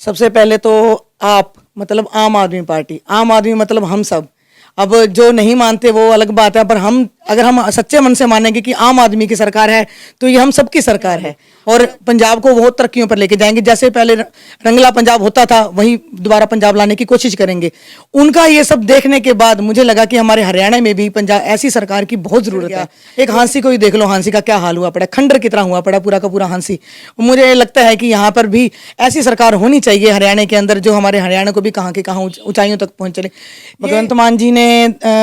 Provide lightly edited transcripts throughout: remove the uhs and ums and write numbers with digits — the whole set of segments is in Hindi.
सबसे पहले तो आप मतलब आम आदमी पार्टी, आम आदमी मतलब हम सब। अब जो नहीं मानते वो अलग बात है, पर हम अगर हम सच्चे मन से मानेंगे कि आम आदमी की सरकार है तो ये हम सबकी सरकार है और पंजाब को बहुत तरक्कियों पर लेके जाएंगे। जैसे पहले रंगला पंजाब होता था वहीं दोबारा पंजाब लाने की कोशिश करेंगे। उनका ये सब देखने के बाद मुझे लगा कि हमारे हरियाणा में भी पंजाब ऐसी सरकार की बहुत जरूरत है। एक हांसी को ही देख लो, हांसी का क्या हाल हुआ पड़ा, खंडर की तरह हुआ पड़ा पूरा का पूरा हांसी। मुझे लगता है कि यहाँ पर भी ऐसी सरकार होनी चाहिए हरियाणा के अंदर जो हमारे हरियाणा को भी कहाँ के कहाँ ऊंचाइयों तक पहुंच चले। भगवंत मान जी ने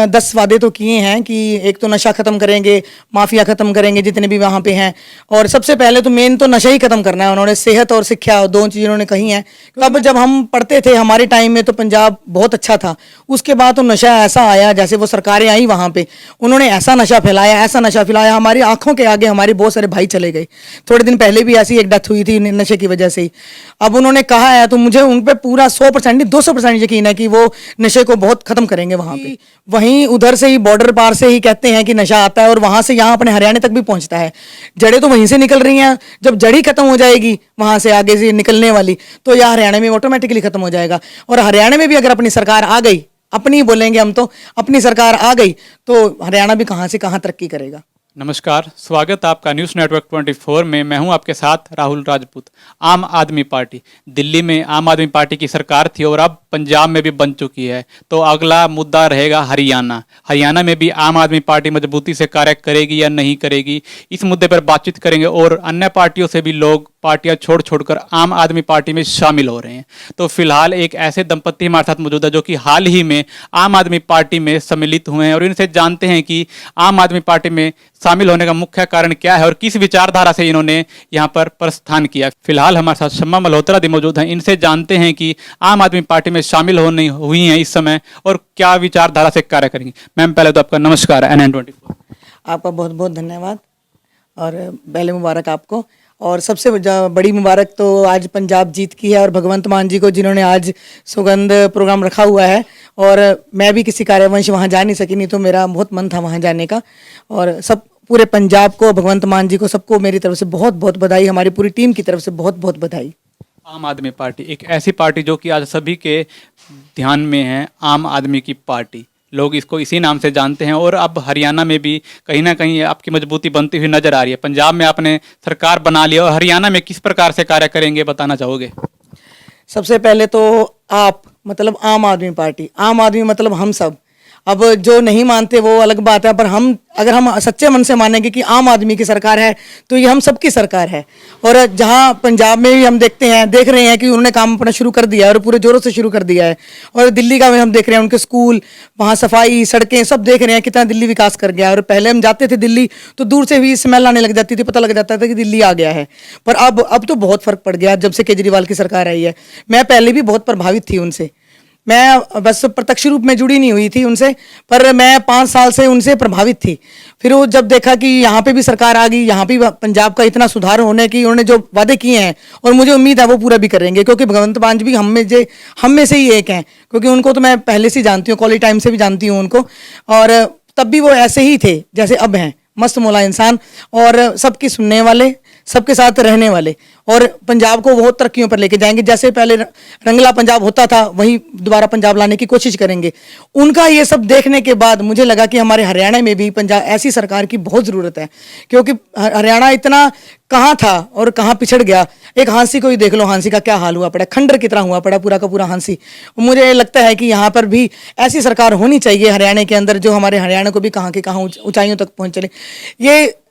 10 वादे तो किए हैं कि एक तो नशा खत्म करेंगे, माफिया खत्म करेंगे जितने भी वहां पे हैं, और सबसे पहले तो मेन तो नशा ही खत्म करना है। उन्होंने सेहत और शिक्षा दो चीजें उन्होंने कही हैं। तब जब हम पढ़ते थे हमारे टाइम में तो पंजाब बहुत अच्छा था, उसके बाद तो नशा ऐसा आया, जैसे वो सरकारें आई वहां पे उन्होंने ऐसा नशा फैलाया, ऐसा नशा फैलाया, हमारी आंखों के आगे हमारे बहुत सारे भाई चले गए। थोड़े दिन पहले भी ऐसी एक डेथ हुई थी नशे की वजह से ही। अब उन्होंने कहा है तो मुझे उन पर पूरा 100% नहीं 200% यकीन है कि वो नशे को बहुत खत्म करेंगे वहां पे। वहीं उधर से ही बॉर्डर पार से ही कहते हैं कि नशा आता है और वहां से यहाँ अपने हरियाणा तक भी पहुंचता है। जड़ें तो वहीं से निकल रही हैं, जब जड़ी खत्म हो जाएगी वहां से आगे से निकलने वाली तो यह हरियाणा में ऑटोमेटिकली खत्म हो जाएगा। और हरियाणा में भी अगर अपनी सरकार आ गई, अपनी बोलेंगे हम तो, अपनी सरकार आ गई तो हरियाणा भी कहां से कहां तरक्की करेगा। नमस्कार, स्वागत है आपका न्यूज़ नेटवर्क 24 में। मैं हूं आपके साथ राहुल राजपूत। आम आदमी पार्टी दिल्ली में आम आदमी पार्टी की सरकार थी और अब पंजाब में भी बन चुकी है, तो अगला मुद्दा रहेगा हरियाणा। हरियाणा में भी आम आदमी पार्टी मजबूती से कार्य करेगी या नहीं करेगी, इस मुद्दे पर बातचीत करेंगे। और अन्य पार्टियों से भी लोग पार्टियां छोड़ छोड़कर आम आदमी पार्टी में शामिल हो रहे हैं। तो फिलहाल एक ऐसे दंपत्ति हमारे साथ मौजूद है जो कि हाल ही में आम आदमी पार्टी में सम्मिलित हुए हैं और इनसे जानते हैं कि आम आदमी पार्टी में शामिल होने का मुख्य कारण क्या है और किस विचारधारा से इन्होंने यहाँ पर प्रस्थान किया। फिलहाल हमारे साथ शम्मा मल्होत्रा जी मौजूद हैं, इनसे जानते हैं कि आम आदमी पार्टी में शामिल होने हुई हैं इस समय और क्या विचारधारा से कार्य करेंगी। मैम, पहले तो आपका नमस्कार है NN24। आपका बहुत बहुत धन्यवाद और पहले मुबारक आपको। और सबसे बड़ी मुबारक तो आज पंजाब जीत की है और भगवंत मान जी को जिन्होंने आज सुगंध प्रोग्राम रखा हुआ है। और मैं भी किसी कार्यवंश वहाँ जा नहीं सकी, नहीं तो मेरा बहुत मन था वहाँ जाने का। और सब पूरे पंजाब को, भगवंत मान जी को, सबको मेरी तरफ से बहुत बहुत बधाई, हमारी पूरी टीम की तरफ से बहुत बहुत बधाई। आम आदमी पार्टी एक ऐसी पार्टी जो कि आज सभी के ध्यान में है, आम आदमी की पार्टी, लोग इसको इसी नाम से जानते हैं। और अब हरियाणा में भी कहीं ना कहीं आपकी मजबूती बनती हुई नजर आ रही है। पंजाब में आपने सरकार बना लिया और हरियाणा में किस प्रकार से कार्य करेंगे बताना चाहोगे? सबसे पहले तो आप मतलब आम आदमी पार्टी, आम आदमी मतलब हम सब। अब जो नहीं मानते वो अलग बात है, पर हम अगर हम सच्चे मन से मानेंगे कि आम आदमी की सरकार है तो ये हम सबकी सरकार है। और जहां पंजाब में भी हम देख रहे हैं कि उन्होंने काम अपना शुरू कर दिया है और पूरे जोरों से शुरू कर दिया है। और दिल्ली का भी हम देख रहे हैं, उनके स्कूल, वहाँ सफाई, सड़कें सब देख रहे हैं कितना दिल्ली विकास कर गया है। और पहले हम जाते थे दिल्ली तो दूर से भी स्मेल आने लग जाती थी, पता लग जाता था कि दिल्ली आ गया है। पर अब तो बहुत फर्क पड़ गया जब से केजरीवाल की सरकार आई है। मैं पहले भी बहुत प्रभावित थी उनसे, मैं बस प्रत्यक्ष रूप में जुड़ी नहीं हुई थी उनसे, पर मैं 5 साल से उनसे प्रभावित थी। फिर वो जब देखा कि यहाँ पे भी सरकार आ गई, यहाँ पे पंजाब का इतना सुधार होने की उन्होंने जो वादे किए हैं, और मुझे उम्मीद है वो पूरा भी करेंगे, क्योंकि भगवंत मान जी भी हम में से ही एक हैं। क्योंकि उनको तो मैं पहले से जानती हूँ, कॉलेज टाइम से भी जानती हूँ उनको, और तब भी वो ऐसे ही थे जैसे अब हैं, मस्त मौला इंसान और सबकी सुनने वाले, सबके साथ रहने वाले, और पंजाब को बहुत तरक्कियों पर लेके जाएंगे। जैसे पहले रंगला पंजाब होता था वहीं दोबारा पंजाब लाने की कोशिश करेंगे। उनका ये सब देखने के बाद मुझे लगा कि हमारे हरियाणा में भी पंजाब ऐसी सरकार की बहुत ज़रूरत है, क्योंकि हरियाणा इतना कहाँ था और कहाँ पिछड़ गया। एक हांसी को ही देख लो, हांसी का क्या हाल हुआ पड़ा, खंडर की तरह हुआ पड़ा पूरा का पूरा हांसी। मुझे लगता है कि यहाँ पर भी ऐसी सरकार होनी चाहिए हरियाणा के अंदर जो हमारे हरियाणा को भी कहाँ के कहाँ ऊंचाइयों तक पहुँच चले।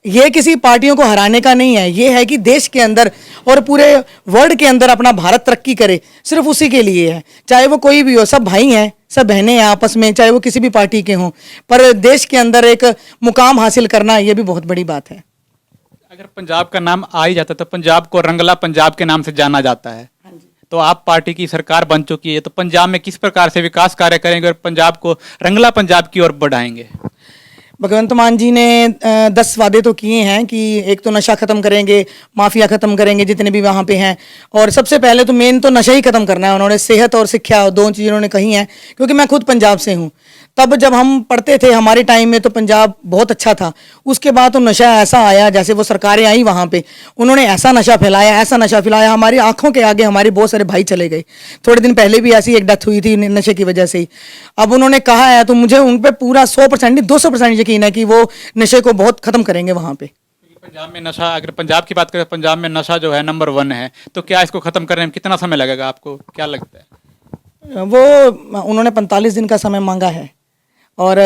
ये किसी पार्टियों को हराने का नहीं है, ये है कि देश के अंदर और पूरे वर्ल्ड के अंदर अपना भारत तरक्की करे, सिर्फ उसी के लिए है। चाहे वो कोई भी हो, सब भाई हैं, सब बहनें हैं आपस में, चाहे वो किसी भी पार्टी के हों, पर देश के अंदर एक मुकाम हासिल करना ये भी बहुत बड़ी बात है। अगर पंजाब का नाम आ ही जाता तो पंजाब को रंगला पंजाब के नाम से जाना जाता है। तो आप पार्टी की सरकार बन चुकी है, तो पंजाब में किस प्रकार से विकास कार्य करेंगे और पंजाब को रंगला पंजाब की ओर बढ़ाएंगे? भगवंत मान जी ने 10 वादे तो किए हैं कि एक तो नशा खत्म करेंगे, माफिया खत्म करेंगे जितने भी वहाँ पे हैं, और सबसे पहले तो मेन तो नशा ही खत्म करना है। उन्होंने सेहत और शिक्षा दो चीज़ें उन्होंने कही हैं, क्योंकि मैं खुद पंजाब से हूँ तब जब हम पढ़ते थे हमारे टाइम में तो पंजाब बहुत अच्छा था। उसके बाद तो नशा ऐसा आया, जैसे वो सरकारें आई वहाँ पे उन्होंने ऐसा नशा फैलाया, ऐसा नशा फैलाया, हमारी आंखों के आगे हमारे बहुत सारे भाई चले गए। थोड़े दिन पहले भी ऐसी एक डेथ हुई थी नशे की वजह से ही। अब उन्होंने कहा है तो मुझे उन पर पूरा 100% नहीं 200% यकीन है कि वो नशे को बहुत खत्म करेंगे वहाँ पे। पंजाब में नशा, अगर पंजाब की बात करें, पंजाब में नशा जो है नंबर 1 है, तो क्या इसको खत्म करने में कितना समय लगेगा, आपको क्या लगता है? वो उन्होंने 45 दिन का समय मांगा है और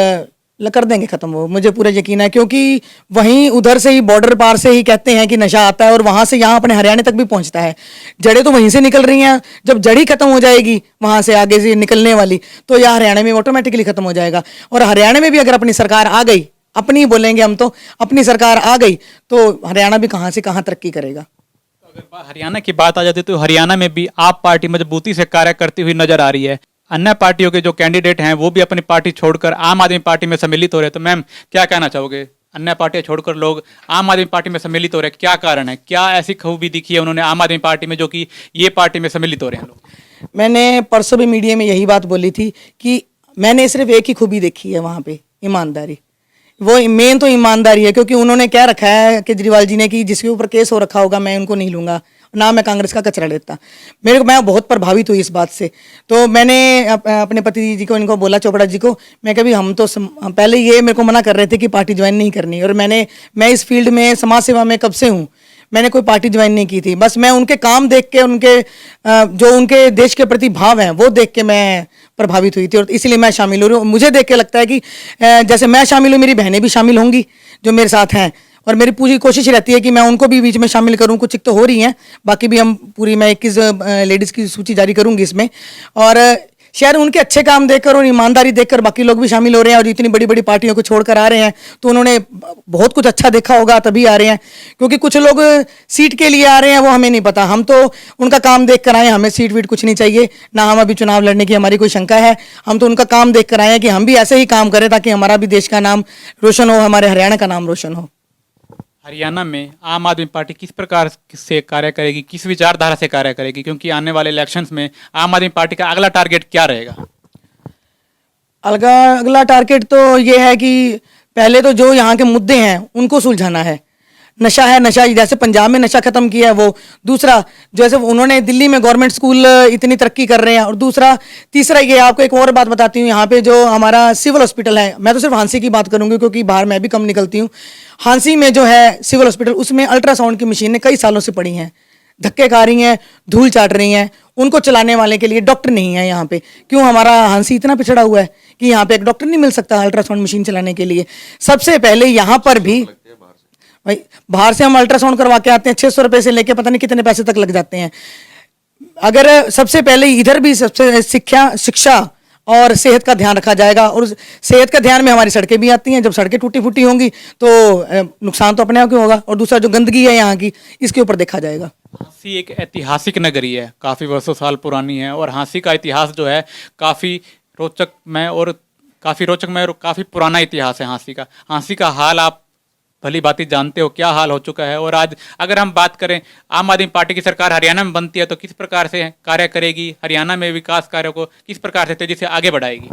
कर देंगे खत्म वो, मुझे पूरा यकीन है। क्योंकि वहीं उधर से ही बॉर्डर पार से ही कहते हैं कि नशा आता है और वहां से यहाँ अपने हरियाणा तक भी पहुंचता है। जड़ें तो वहीं से निकल रही हैं, जब जड़ ही खत्म हो जाएगी वहां से आगे से निकलने वाली, तो यह हरियाणा में ऑटोमेटिकली खत्म हो जाएगा। और हरियाणा में भी अगर अपनी सरकार आ गई, अपनी बोलेंगे हम तो, अपनी सरकार आ गई तो हरियाणा भी कहाँ से कहाँ तरक्की करेगा। अगर हरियाणा की बात आ जाती है तो हरियाणा में भी आप पार्टी मजबूती से कार्य करती हुई नजर आ रही है। अन्य पार्टियों के जो कैंडिडेट हैं वो भी अपनी पार्टी छोड़कर आम आदमी पार्टी में सम्मिलित हो रहे हैं, तो मैम क्या कहना चाहोगे? अन्य पार्टियां छोड़कर लोग आम आदमी पार्टी में सम्मिलित हो रहे हैं, क्या कारण है? क्या ऐसी खूबी दिखी है उन्होंने आम आदमी पार्टी में जो कि ये पार्टी में सम्मिलित हो रहे हैं लोग? मैंने परसों भी मीडिया में यही बात बोली थी कि मैंने सिर्फ एक ही खूबी देखी है वहाँ पे, ईमानदारी। वो मेन तो ईमानदारी है, क्योंकि उन्होंने क्या रखा है केजरीवाल जी ने कि जिसके ऊपर केस हो रखा होगा मैं उनको नहीं लूंगा, ना मैं कांग्रेस का कचरा लेता। मैं बहुत प्रभावित हुई इस बात से। तो मैंने अपने पति जी को, इनको बोला, चोपड़ा जी को, मैं कभी हम तो पहले ये मेरे को मना कर रहे थे कि पार्टी ज्वाइन नहीं करनी, और मैं इस फील्ड में समाज सेवा में कब से हूँ, मैंने कोई पार्टी ज्वाइन नहीं की थी। बस मैं उनके काम देख के, उनके जो उनके देश के प्रति भाव हैं वो देख के मैं प्रभावित हुई थी, और इसलिए मैं शामिल हो रही हूँ। मुझे देख के लगता है कि जैसे मैं शामिल हूँ, मेरी बहनें भी शामिल होंगी जो मेरे साथ हैं, और मेरी पूरी कोशिश रहती है कि मैं उनको भी बीच में शामिल करूं। कुछ एक तो हो रही हैं, बाकी भी हम पूरी, मैं 21 लेडीज़ की सूची जारी करूंगी इसमें, और शायद उनके अच्छे काम देखकर और ईमानदारी देखकर बाकी लोग भी शामिल हो रहे हैं, और इतनी बड़ी बड़ी पार्टियों को छोड़कर आ रहे हैं तो उन्होंने बहुत कुछ अच्छा देखा होगा तभी आ रहे हैं। क्योंकि कुछ लोग सीट के लिए आ रहे हैं, वो हमें नहीं पता, हम तो उनका काम देख कर आए, हमें सीट वीट कुछ नहीं चाहिए, ना हम अभी चुनाव लड़ने की हमारी कोई शंका है। हम तो उनका काम देख कर आए हैं कि हम भी ऐसे ही काम करें ताकि हमारा भी देश का नाम रोशन हो, हमारे हरियाणा का नाम रोशन हो। हरियाणा में आम आदमी पार्टी किस प्रकार से कार्य करेगी, किस विचारधारा से कार्य करेगी, क्योंकि आने वाले इलेक्शंस में आम आदमी पार्टी का अगला टारगेट क्या रहेगा? अगला टारगेट तो ये है कि पहले तो जो यहाँ के मुद्दे हैं उनको सुलझाना है। नशा है, नशा जैसे पंजाब में नशा खत्म किया है वो, दूसरा जैसे उन्होंने दिल्ली में गवर्नमेंट स्कूल इतनी तरक्की कर रहे हैं, और तीसरा ये आपको एक और बात बताती हूँ, यहाँ पे जो हमारा सिविल हॉस्पिटल है, मैं तो सिर्फ हांसी की बात करूंगी क्योंकि बाहर मैं भी कम निकलती हूँ। हांसी में जो है सिविल हॉस्पिटल, उसमें अल्ट्रासाउंड की मशीनें कई सालों से पड़ी हैं, धक्के खा रही हैं, धूल चाट रही हैं, उनको चलाने वाले के लिए डॉक्टर नहीं है यहाँ पे। क्यों हमारा हांसी इतना पिछड़ा हुआ है कि यहाँ पे एक डॉक्टर नहीं मिल सकता अल्ट्रासाउंड मशीन चलाने के लिए? सबसे पहले यहाँ पर भी भाई बाहर से हम अल्ट्रासाउंड करवा के आते हैं, 600 रुपए से लेके पता नहीं कितने पैसे तक लग जाते हैं। अगर सबसे पहले इधर भी सबसे शिक्षा और सेहत का ध्यान रखा जाएगा, और सेहत का ध्यान में हमारी सड़कें भी आती हैं, जब सड़कें टूटी फूटी होंगी तो नुकसान तो अपने आप ही होगा, और दूसरा जो गंदगी है यहाँ की, इसके ऊपर देखा जाएगा। हांसी एक ऐतिहासिक नगरी है, काफ़ी वर्षों साल पुरानी है, और हांसी का इतिहास जो है काफ़ी रोचकमय और काफ़ी पुराना इतिहास है हांसी का। हांसी का हाल आप भली भांति जानते हो क्या हाल हो चुका है। और आज अगर हम बात करें, आम आदमी पार्टी की सरकार हरियाणा में बनती है तो किस प्रकार से कार्य करेगी, हरियाणा में विकास कार्यों को किस प्रकार से तेजी से आगे बढ़ाएगी?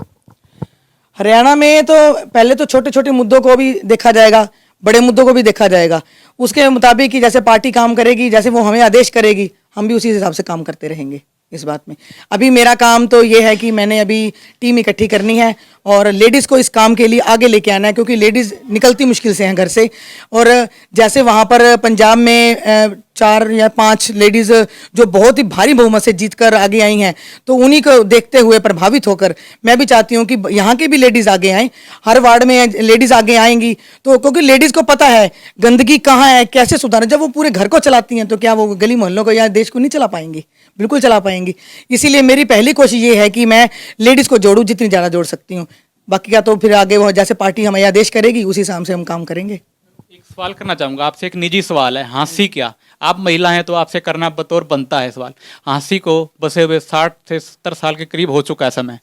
हरियाणा में तो पहले तो छोटे छोटे मुद्दों को भी देखा जाएगा, बड़े मुद्दों को भी देखा जाएगा, उसके मुताबिक कि जैसे पार्टी काम करेगी, जैसे वो हमें आदेश करेगी, हम भी उसी हिसाब से काम करते रहेंगे इस बात में। अभी मेरा काम तो ये है कि मैंने अभी टीम इकट्ठी करनी है और लेडीज़ को इस काम के लिए आगे लेके आना है, क्योंकि लेडीज़ निकलती मुश्किल से हैं घर से, और जैसे वहाँ पर पंजाब में 4 या 5 लेडीज़ जो बहुत ही भारी बहुमत से जीत कर आगे आई हैं, तो उन्हीं को देखते हुए प्रभावित होकर मैं भी चाहती हूँ कि यहाँ के भी लेडीज़ आगे आएँ, हर वार्ड में लेडीज़ आगे आएंगी तो, क्योंकि लेडीज़ को पता है गंदगी कहाँ है, कैसे सुधारें। जब वो पूरे घर को चलाती हैं तो क्या वो गली मोहल्लों को या देश को नहीं चला पाएंगी? बिल्कुल चला पाएंगी। इसीलिए मेरी पहली कोशिश ये है कि मैं लेडीज़ को जोड़ूँ, जितनी ज़्यादा जोड़ सकती हूँ। बाकी का तो फिर आगे वो जैसे पार्टी हमें आदेश करेगी उसी हिसाब से हम काम करेंगे। एक सवाल करना चाहूँगा आपसे, एक निजी सवाल है। हांसी क्या, आप महिला हैं तो आपसे करना बतौर बनता है सवाल। हांसी को बसे हुए 60 से 70 साल के करीब हो चुका है समय,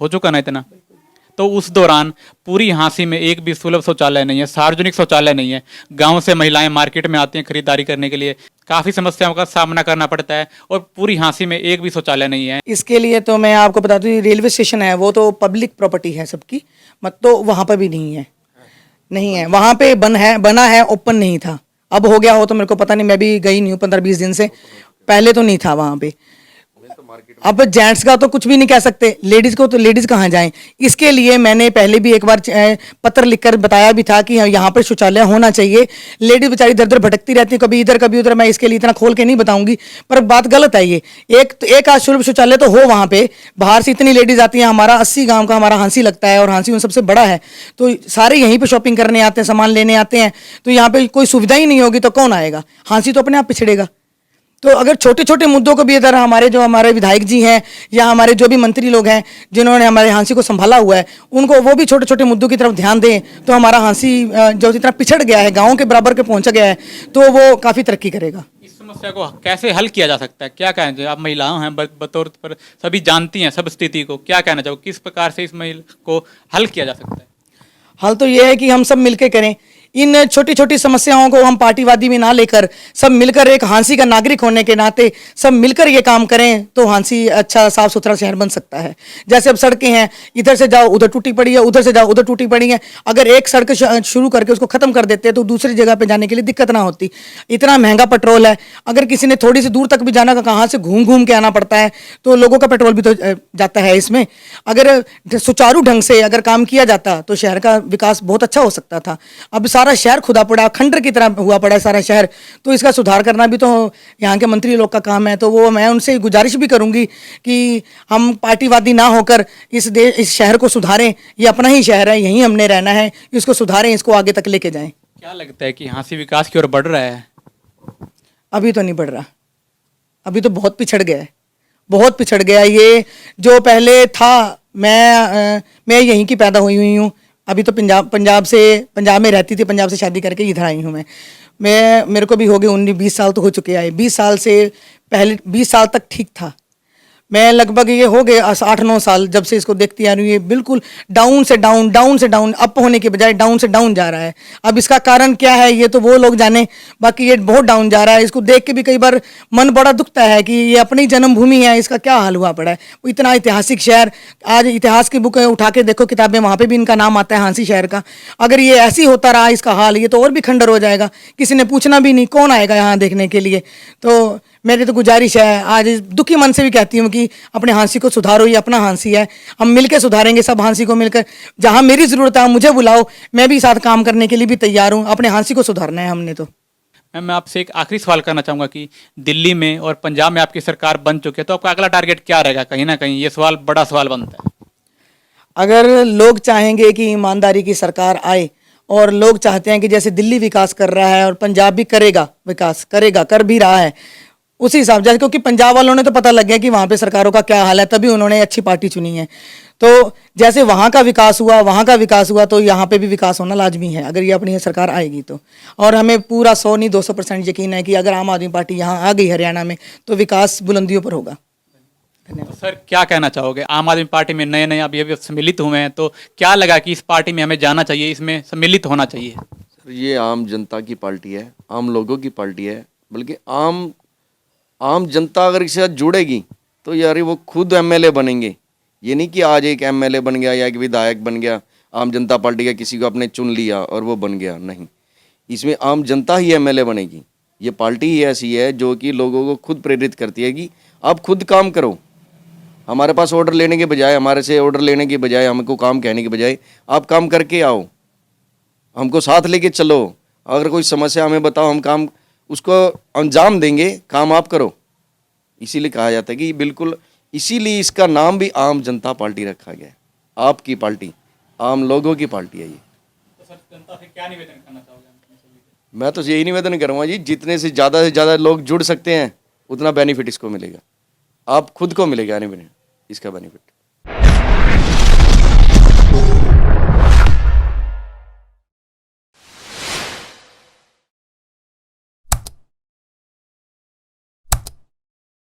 हो चुका ना इतना, तो उस दौरान पूरी हांसी में एक भी सुलभ शौचालय नहीं है, सार्वजनिक शौचालय नहीं है। गांव से महिलाएं मार्केट में आती हैं खरीदारी करने के लिए, काफ़ी समस्याओं का सामना करना पड़ता है और पूरी हाँसी में एक भी शौचालय नहीं है। इसके लिए तो मैं आपको बता दूं, रेलवे स्टेशन है वो तो पब्लिक प्रॉपर्टी है सबकी, मत तो वहाँ पर भी नहीं है, नहीं है वहाँ पे बना है, ओपन नहीं था। अब हो गया हो तो मेरे को पता नहीं, मैं भी गई नहीं हूँ 15-20 दिन से, पहले तो नहीं था वहाँ पे। अब जेंट्स का तो कुछ भी नहीं कह सकते, लेडीज को तो लेडीज कहाँ जाएं। इसके लिए मैंने पहले भी एक बार पत्र लिखकर बताया भी था कि यहाँ पर शौचालय होना चाहिए। लेडीज बेचारी दर दर भटकती रहती है, कभी इधर कभी उधर। मैं इसके लिए इतना खोल के नहीं बताऊंगी, पर बात गलत है ये। एक आज सुलभ शौचालय तो हो वहाँ पे, बाहर से इतनी लेडीज आती हैं। हमारा 80 गाँव का हमारा हांसी लगता है और हांसी उन सबसे बड़ा है, तो सारे यहीं पर शॉपिंग करने आते हैं, सामान लेने आते हैं। तो यहाँ पे कोई सुविधा ही नहीं होगी तो कौन आएगा? हांसी तो अपने आप पिछड़ेगा। तो अगर छोटे छोटे मुद्दों को भी इधर हमारे विधायक जी हैं या हमारे जो भी मंत्री लोग हैं जिन्होंने हमारे हांसी को संभाला हुआ है, उनको वो भी छोटे छोटे मुद्दों की तरफ ध्यान दें, तो हमारा हांसी जो जितना पिछड़ गया है, गाँव के बराबर के पहुंच गया है, तो वो काफ़ी तरक्की करेगा। इस समस्या को कैसे हल किया जा सकता है? क्या कहना चाहिए? आप महिलाओं हैं, बतौर पर सभी जानती हैं सब स्थिति को, क्या कहना चाहो किस प्रकार से इस महिला को हल किया जा सकता है? हल तो ये है कि हम सब मिलकर करें। इन छोटी छोटी समस्याओं को हम पार्टीवादी में ना लेकर सब मिलकर, एक हांसी का नागरिक होने के नाते सब मिलकर ये काम करें तो हांसी अच्छा साफ सुथरा शहर बन सकता है। जैसे अब सड़कें हैं, इधर से जाओ उधर टूटी पड़ी है, उधर से जाओ उधर टूटी पड़ी है। अगर एक सड़क शुरू करके उसको खत्म कर देते तो दूसरी जगह पे जाने के लिए दिक्कत ना होती। इतना महंगा पेट्रोल है, अगर किसी ने थोड़ी सी दूर तक भी जाना का, कहाँ से घूम घूम के आना पड़ता है, तो लोगों का पेट्रोल भी तो जाता है इसमें। अगर सुचारू ढंग से अगर काम किया जाता तो शहर का विकास बहुत अच्छा हो सकता था। अब सारा शहर खुदा पड़ा, खंडर की तरह हुआ पड़ा है सारा शहर, तो इसका सुधार करना भी तो यहाँ के मंत्री लोग का काम है। तो वो मैं उनसे गुजारिश भी करूंगी कि हम पार्टीवादी ना होकर इस शहर को सुधारें। ये अपना ही शहर है, यहीं हमने रहना है, इसको सुधारें, इसको आगे तक लेके जाएं। क्या लगता है कि हांसी विकास की ओर बढ़ रहा है? अभी तो नहीं बढ़ रहा, अभी तो बहुत पिछड़ गया है, बहुत पिछड़ गया। ये जो पहले था, मैं यहीं की पैदा हुई हूँ। अभी तो पंजाब में रहती थी, पंजाब से शादी करके इधर आई हूँ मेरे को भी हो गए 19-20 साल तो हो चुके हैं। 20 साल से पहले 20 साल तक ठीक था। मैं लगभग ये हो गए 8-9 साल जब से इसको देखती आ रही हूँ, ये बिल्कुल डाउन से डाउन अप होने के बजाय डाउन से डाउन जा रहा है। अब इसका कारण क्या है ये तो वो लोग जाने, बाकी ये बहुत डाउन जा रहा है। इसको देख के भी कई बार मन बड़ा दुखता है कि ये अपनी जन्मभूमि है, इसका क्या हाल हुआ पड़ा है। वो इतना ऐतिहासिक शहर, आज इतिहास की बुक उठा के देखो किताबें, वहाँ पर भी इनका नाम आता है हांसी शहर का। अगर ये ऐसे ही होता रहा इसका हाल, ये तो और भी खंडर हो जाएगा। किसी ने पूछना भी नहीं, कौन आएगा यहाँ देखने के लिए। तो मेरी तो गुजारिश है, आज दुखी मन से भी कहती हूँ कि अपने हांसी को सुधारो, ये अपना हांसी है, हम मिलकर सुधारेंगे सब हांसी को मिलकर। जहाँ मेरी ज़रूरत है मुझे बुलाओ, मैं भी साथ काम करने के लिए भी तैयार हूँ। अपने हांसी को सुधारना है हमने तो। मैं आपसे एक आखिरी सवाल करना चाहूँगा कि दिल्ली में और पंजाब में आपकी सरकार बन चुकी है, तो आपका अगला टारगेट क्या रहेगा? कहीं ना कहीं ये सवाल बड़ा सवाल बनता है। अगर लोग चाहेंगे कि ईमानदारी की सरकार आए और लोग चाहते हैं कि जैसे दिल्ली विकास कर रहा है और पंजाब भी करेगा, विकास करेगा, कर भी रहा है उसी हिसाब से, क्योंकि पंजाब वालों ने तो पता लग गया कि वहाँ पे सरकारों का क्या हाल है, तभी उन्होंने अच्छी पार्टी चुनी है। तो जैसे वहाँ का विकास हुआ तो यहाँ पे भी विकास होना लाजमी है अगर ये अपनी सरकार आएगी तो। और हमें पूरा 100 नहीं 200% यकीन है कि अगर आम आदमी पार्टी यहाँ आ गई हरियाणा में तो विकास बुलंदियों पर होगा। तो सर क्या कहना चाहोगे? आम आदमी पार्टी में नए नए अभी अभी सम्मिलित हुए हैं, तो क्या लगा कि इस पार्टी में हमें जाना चाहिए, इसमें सम्मिलित होना चाहिए? सर ये आम जनता की पार्टी है, आम लोगों की पार्टी है। बल्कि आम जनता अगर इसके साथ जुड़ेगी तो यार वो खुद एमएलए बनेंगे। ये नहीं कि आज एक एमएलए बन गया या एक विधायक बन गया, आम जनता पार्टी का किसी को आपने चुन लिया और वो बन गया, नहीं। इसमें आम जनता ही एमएलए बनेगी। ये पार्टी ही ऐसी है जो कि लोगों को खुद प्रेरित करती है कि आप खुद काम करो। हमारे पास ऑर्डर लेने के बजाय, हमारे से ऑर्डर लेने के बजाय, हमको काम कहने के बजाय आप काम करके आओ, हमको साथ लेके चलो। अगर कोई समस्या हमें बताओ, हम काम उसको अंजाम देंगे, काम आप करो। इसीलिए कहा जाता है कि बिल्कुल, इसीलिए इसका नाम भी आम जनता पार्टी रखा गया है। आपकी पार्टी, आम लोगों की पार्टी है ये। तो सर जनता से क्या निवेदन करना चाहोगे? मैं तो यही निवेदन करूँगा जी, जितने से ज़्यादा लोग जुड़ सकते हैं उतना बेनिफिट इसको मिलेगा, आप खुद को मिलेगा नहीं इसका बेनिफिट।